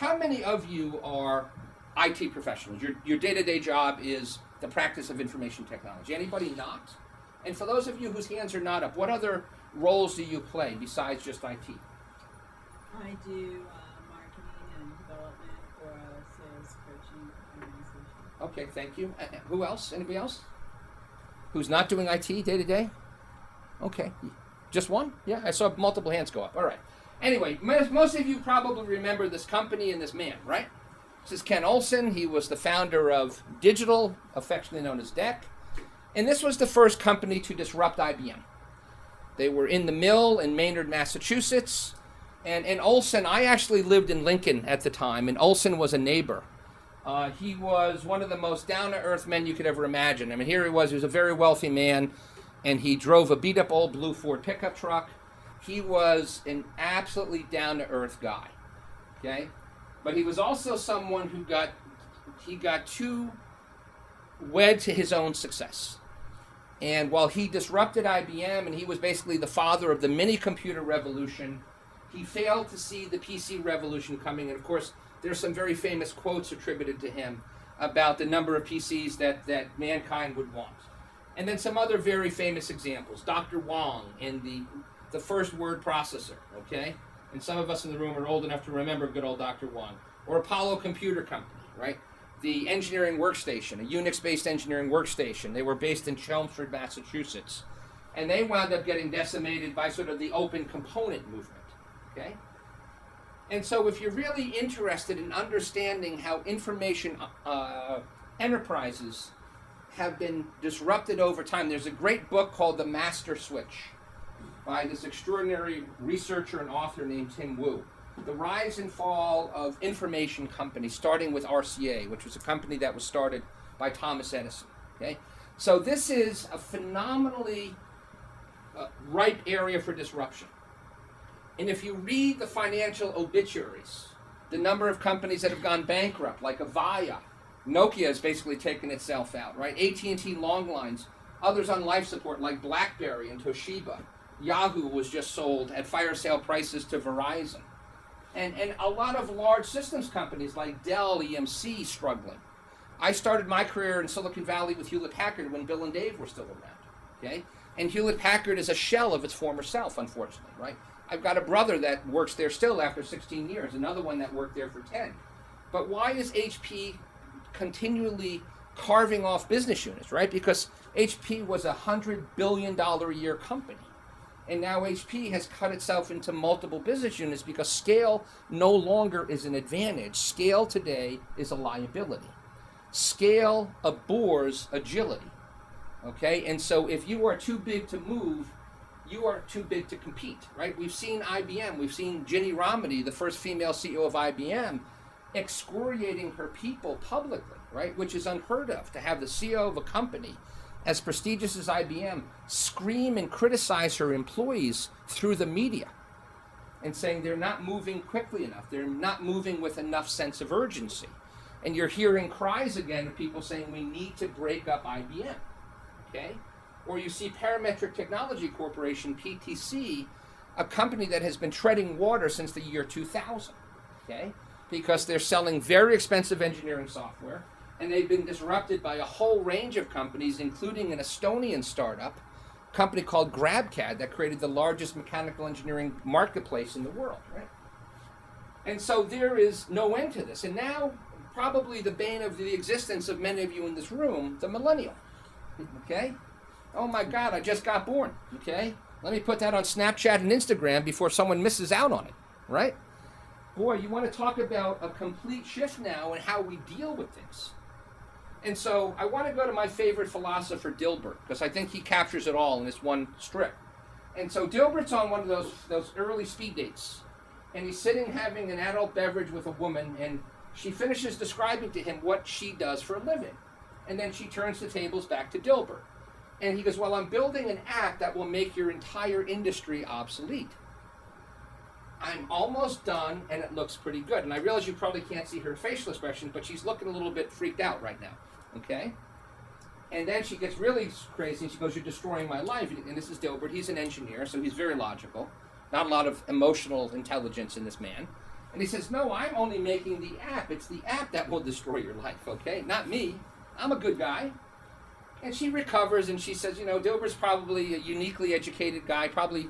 how many of you are IT professionals? Your day-to-day job is the practice of information technology. Anybody not? And for those of you whose hands are not up, what other roles do you play besides just IT? I do marketing and development for a sales coaching organization. Okay, thank you. Who else? Anybody else? Who's not doing IT day to day? Okay, just one? Yeah, I saw multiple hands go up. All right. Anyway, most of you probably remember this company and this man, right? This is Ken Olsen. He was the founder of Digital, affectionately known as DEC. And this was the first company to disrupt IBM. They were in the mill in Maynard, Massachusetts. And Olsen, I actually lived in Lincoln at the time, and Olsen was a neighbor. He was one of the most down-to-earth men you could ever imagine. I mean, he was a very wealthy man, and he drove a beat-up old blue Ford pickup truck. He was an absolutely down-to-earth guy, okay? But he was also someone who got too wed to his own success. And while he disrupted IBM, and he was basically the father of the mini-computer revolution, he failed to see the PC revolution coming. And of course, there's some very famous quotes attributed to him about the number of PCs that mankind would want. And then some other very famous examples. Dr. Wang in the first word processor, okay? And some of us in the room are old enough to remember good old Dr. Wang. Or Apollo Computer Company, right? The engineering workstation, a Unix-based engineering workstation. They were based in Chelmsford, Massachusetts. And they wound up getting decimated by sort of the open component movement. Okay? And so if you're really interested in understanding how information enterprises have been disrupted over time, there's a great book called The Master Switch by this extraordinary researcher and author named Tim Wu. The rise and fall of information companies, starting with RCA, which was a company that was started by Thomas Edison. Okay? So this is a phenomenally ripe area for disruption. And if you read the financial obituaries, the number of companies that have gone bankrupt, like Avaya, Nokia has basically taken itself out, right? AT&T long lines, others on life support like BlackBerry and Toshiba. Yahoo was just sold at fire sale prices to Verizon. And a lot of large systems companies like Dell, EMC struggling. I started my career in Silicon Valley with Hewlett-Packard when Bill and Dave were still around, okay? And Hewlett-Packard is a shell of its former self, unfortunately, right? I've got a brother that works there still after 16 years, another one that worked there for 10. But why is HP continually carving off business units, right? Because HP was a $100 billion a year company. And now HP has cut itself into multiple business units because scale no longer is an advantage. Scale today is a liability. Scale abhors agility, okay? And so if you are too big to move, you are too big to compete, right? We've seen IBM, we've seen Ginny Rometty, the first female CEO of IBM, excoriating her people publicly, right? Which is unheard of, to have the CEO of a company as prestigious as IBM scream and criticize her employees through the media and saying they're not moving quickly enough, they're not moving with enough sense of urgency. And you're hearing cries again of people saying we need to break up IBM, okay? Or you see Parametric Technology Corporation, PTC, a company that has been treading water since the year 2000, okay? Because they're selling very expensive engineering software, and they've been disrupted by a whole range of companies, including an Estonian startup, a company called GrabCAD that created the largest mechanical engineering marketplace in the world, right? And so there is no end to this. And now, probably the bane of the existence of many of you in this room, the millennial, okay? Oh my God, I just got born, okay? Let me put that on Snapchat and Instagram before someone misses out on it, right? Boy, you want to talk about a complete shift now in how we deal with things. And so I want to go to my favorite philosopher, Dilbert, because I think he captures it all in this one strip. And so Dilbert's on one of those early speed dates, and he's sitting having an adult beverage with a woman, and she finishes describing to him what she does for a living. And then she turns the tables back to Dilbert. And he goes, well, I'm building an app that will make your entire industry obsolete. I'm almost done, and it looks pretty good. And I realize you probably can't see her facial expression, but she's looking a little bit freaked out right now, okay? And then she gets really crazy, and she goes, you're destroying my life. And this is Dilbert. He's an engineer, so he's very logical. Not a lot of emotional intelligence in this man. And he says, no, I'm only making the app. It's the app that will destroy your life, okay? Not me. I'm a good guy. And she recovers and she says, Dilbert's probably a uniquely educated guy, probably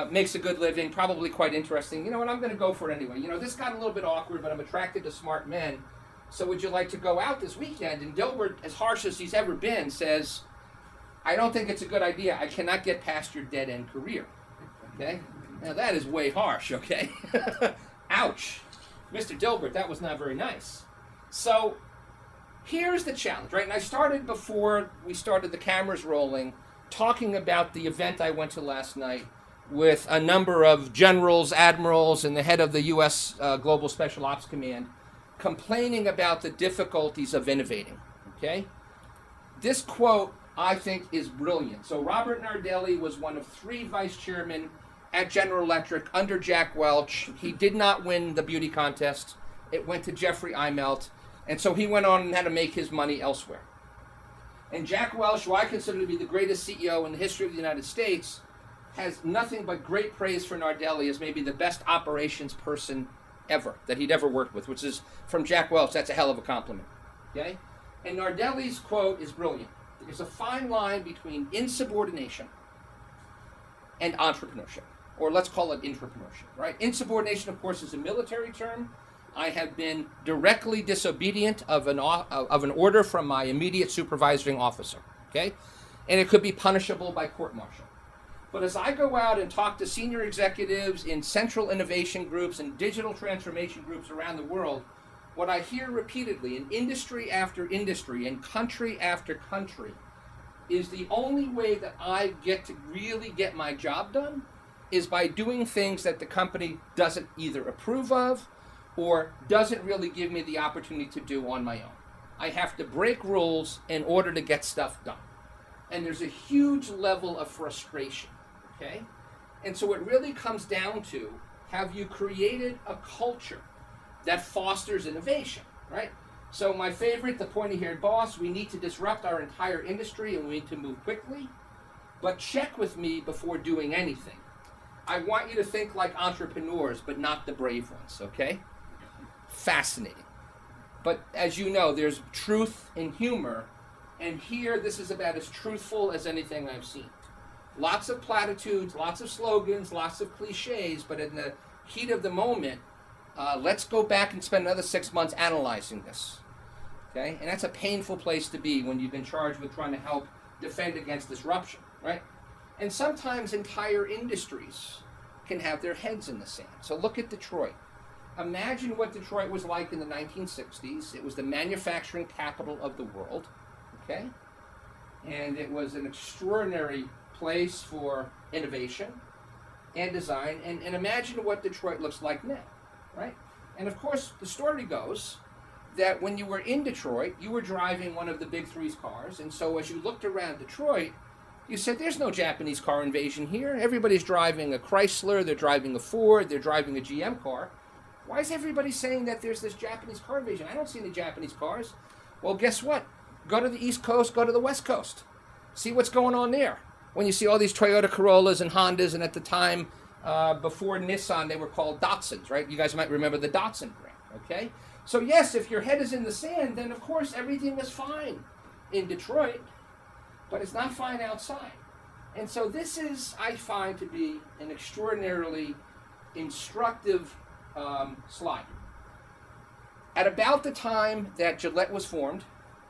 makes a good living, probably quite interesting. You know what, I'm going to go for it anyway. This got a little bit awkward, but I'm attracted to smart men. So would you like to go out this weekend? And Dilbert, as harsh as he's ever been, says, I don't think it's a good idea. I cannot get past your dead-end career. Okay? Now that is way harsh, okay? Ouch. Mr. Dilbert, that was not very nice. So here's the challenge, right? And I started before we started the cameras rolling talking about the event I went to last night with a number of generals, admirals, and the head of the U.S. Global Special Ops Command complaining about the difficulties of innovating, okay? This quote, I think, is brilliant. So Robert Nardelli was one of 3 vice chairmen at General Electric under Jack Welch. He did not win the beauty contest. It went to Jeffrey Immelt. And so he went on and had to make his money elsewhere. And Jack Welch, who I consider to be the greatest CEO in the history of the United States, has nothing but great praise for Nardelli as maybe the best operations person ever that he'd ever worked with, which is from Jack Welch. That's a hell of a compliment. Okay? And Nardelli's quote is brilliant. There's a fine line between insubordination and entrepreneurship, or let's call it intrapreneurship, right? Insubordination, of course, is a military term. I have been directly disobedient of an order from my immediate supervising officer, okay? And it could be punishable by court-martial. But as I go out and talk to senior executives in central innovation groups and digital transformation groups around the world, what I hear repeatedly in industry after industry and country after country is the only way that I get to really get my job done is by doing things that the company doesn't either approve of or doesn't really give me the opportunity to do on my own. I have to break rules in order to get stuff done. And there's a huge level of frustration, okay? And so it really comes down to, have you created a culture that fosters innovation, right? So my favorite, the pointy-haired boss, we need to disrupt our entire industry and we need to move quickly, but check with me before doing anything. I want you to think like entrepreneurs, but not the brave ones, okay? Fascinating. But as you know, there's truth in humor, and here this is about as truthful as anything I've seen. Lots of platitudes, lots of slogans, lots of cliches, but in the heat of the moment, let's go back and spend another 6 months analyzing this, okay? And that's a painful place to be when you've been charged with trying to help defend against disruption, right? And sometimes entire industries can have their heads in the sand. So look at Detroit. Imagine what Detroit was like in the 1960s. It was the manufacturing capital of the world, okay? And it was an extraordinary place for innovation and design. And imagine what Detroit looks like now, right? And of course, the story goes that when you were in Detroit, you were driving one of the big three's cars. And so as you looked around Detroit, you said, there's no Japanese car invasion here. Everybody's driving a Chrysler, they're driving a Ford, they're driving a GM car. Why is everybody saying that there's this Japanese car invasion? I don't see any Japanese cars. Well, guess what? Go to the East Coast, go to the West Coast. See what's going on there. When you see all these Toyota Corollas and Hondas, and at the time, before Nissan, they were called Datsuns, right? You guys might remember the Datsun brand, okay? So yes, if your head is in the sand, then of course everything is fine in Detroit, but it's not fine outside. And so this is, I find, to be an extraordinarily instructive slide. At about the time that Gillette was formed,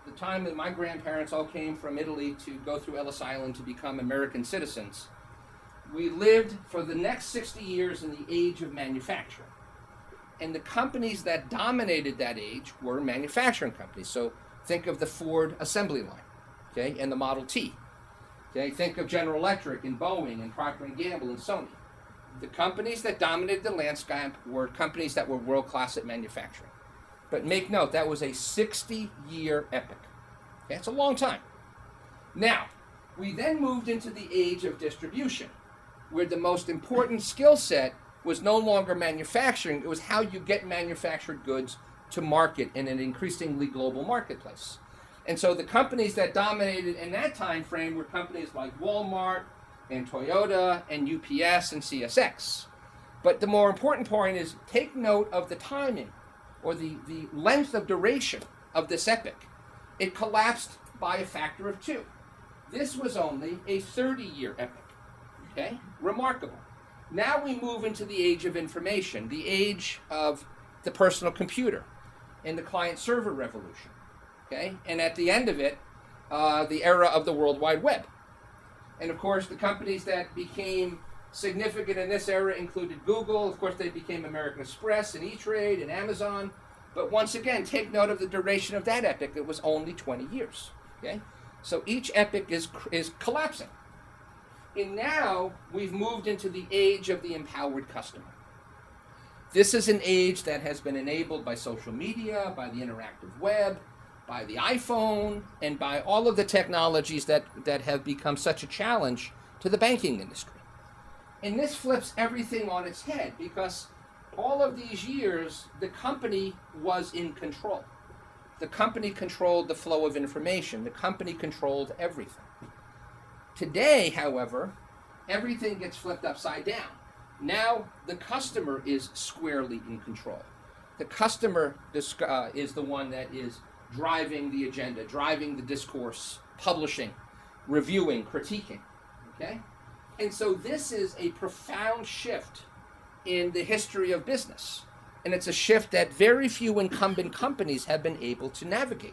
the time that my grandparents all came from Italy to go through Ellis Island to become American citizens, we lived for the next 60 years in the age of manufacturing. And the companies that dominated that age were manufacturing companies. So think of the Ford assembly line, okay, and the Model T. Okay, think of General Electric and Boeing and Procter & Gamble and Sony. The companies that dominated the landscape were companies that were world-class at manufacturing. But make note, that was a 60-year epic. Okay, that's a long time. Now, we then moved into the age of distribution, where the most important skill set was no longer manufacturing, it was how you get manufactured goods to market in an increasingly global marketplace. And so the companies that dominated in that time frame were companies like Walmart and Toyota and UPS and CSX. But the more important point is take note of the timing or the length of duration of this epoch. It collapsed by a factor of 2. This was only a 30-year epoch. Okay? Remarkable. Now we move into the age of information, the age of the personal computer and the client-server revolution. Okay? And at the end of it, the era of the World Wide Web. And of course, the companies that became significant in this era included Google. Of course, they became American Express and E-Trade and Amazon. But once again, take note of the duration of that epoch. It was only 20 years. Okay? So each epoch is collapsing. And now we've moved into the age of the empowered customer. This is an age that has been enabled by social media, by the interactive web, by the iPhone, and by all of the technologies that have become such a challenge to the banking industry. And this flips everything on its head because all of these years, the company was in control. The company controlled the flow of information. The company controlled everything. Today, however, everything gets flipped upside down. Now the customer is squarely in control. The customer is the one that is driving the agenda, driving the discourse, publishing, reviewing, critiquing. Okay? And so this is a profound shift in the history of business. And it's a shift that very few incumbent companies have been able to navigate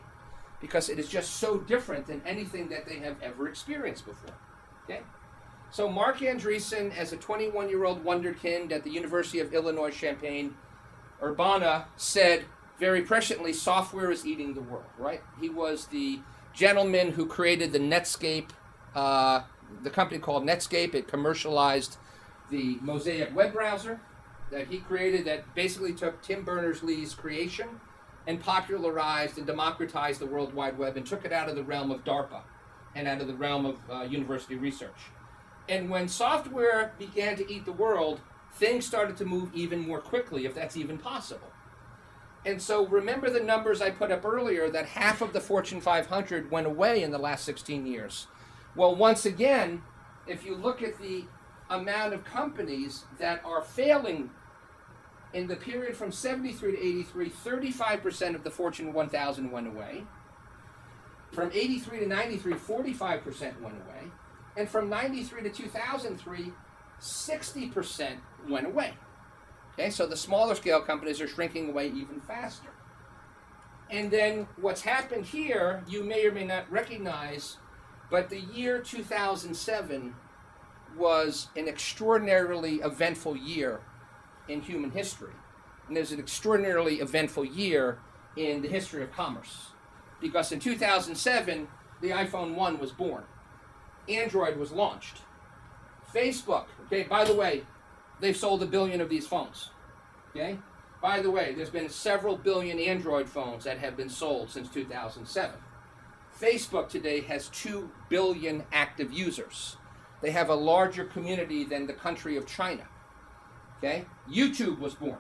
because it is just so different than anything that they have ever experienced before. Okay? So Mark Andreessen, as a 21-year-old wonderkind at the University of Illinois Champaign-Urbana, said very presciently, software is eating the world, right? He was the gentleman who created the Netscape, the company called Netscape. It commercialized the Mosaic web browser that he created that basically took Tim Berners-Lee's creation and popularized and democratized the World Wide Web and took it out of the realm of DARPA and out of the realm of university research. And when software began to eat the world, things started to move even more quickly, if that's even possible. And so remember the numbers I put up earlier, that half of the Fortune 500 went away in the last 16 years. Well, once again, if you look at the amount of companies that are failing in the period from 73 to 83, 35% of the Fortune 1000 went away. From 83 to 93, 45% went away. And from 93 to 2003, 60% went away. Okay, so the smaller scale companies are shrinking away even faster. And then what's happened here, you may or may not recognize, but the year 2007 was an extraordinarily eventful year in human history. And there's an extraordinarily eventful year in the history of commerce. Because in 2007, the iPhone 1 was born. Android was launched. Facebook, okay, by the way, they've sold 1 billion of these phones. Okay? By the way, there's been several billion Android phones that have been sold since 2007. Facebook today has 2 billion active users. They have a larger community than the country of China. Okay? YouTube was born.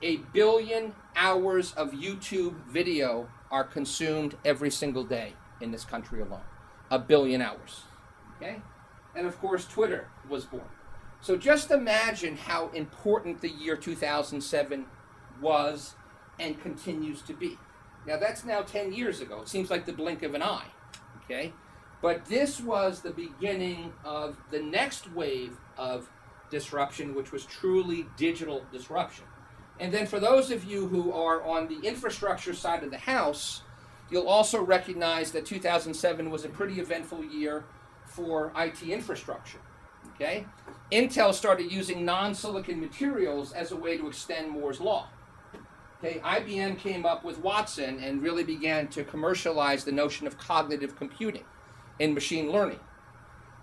1 billion hours of YouTube video are consumed every single day in this country alone. 1 billion hours. Okay? And of course, Twitter was born. So just imagine how important the year 2007 was and continues to be. Now that's now 10 years ago. It seems like the blink of an eye. Okay? But this was the beginning of the next wave of disruption, which was truly digital disruption. And then for those of you who are on the infrastructure side of the house, you'll also recognize that 2007 was a pretty eventful year for IT infrastructure. Okay? Intel started using non-silicon materials as a way to extend Moore's law. Okay? IBM came up with Watson and really began to commercialize the notion of cognitive computing in machine learning.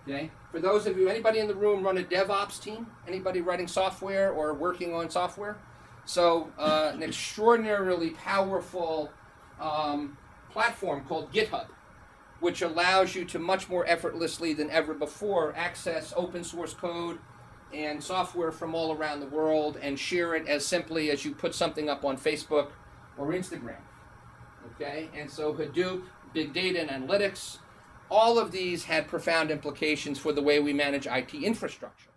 Okay? For those of you, anybody in the room run a DevOps team? Anybody writing software or working on software? So an extraordinarily powerful platform called GitHub, which allows you to much more effortlessly than ever before access open source code and software from all around the world and share it as simply as you put something up on Facebook or Instagram. Okay? And so Hadoop, big data and analytics, all of these had profound implications for the way we manage IT infrastructure.